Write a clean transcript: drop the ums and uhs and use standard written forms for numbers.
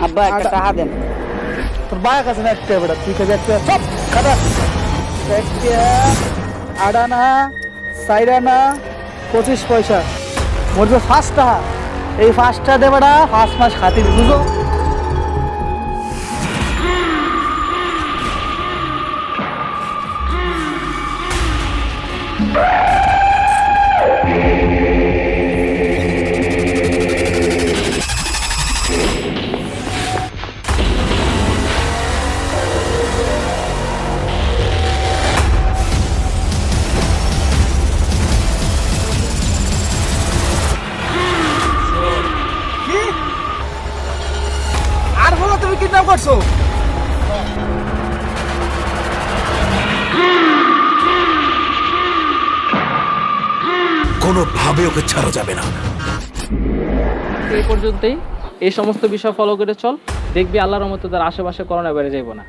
আব্বা একটা টাকা দেন। তোর বায়া কাছে না একটা বেটা, তুই কাছে একটা সব খাতা একটা আড়ানা সাইরানা 25 পয়সা মোর যে 5 টাকা, এই 5 টাকা দে বেটা, 5 মাস খাতির বুঝো। কি আর বলো, তুমি কিডন্যাপ করছো? কোনোভাবে ওকে ছাড়া যাবে না। এই পর্যন্তই। এই সমস্ত বিষয় ফলো করে চল, দেখবি আল্লাহর রহমতে তার আশেপাশে করোনা বেড়ে যাইব না।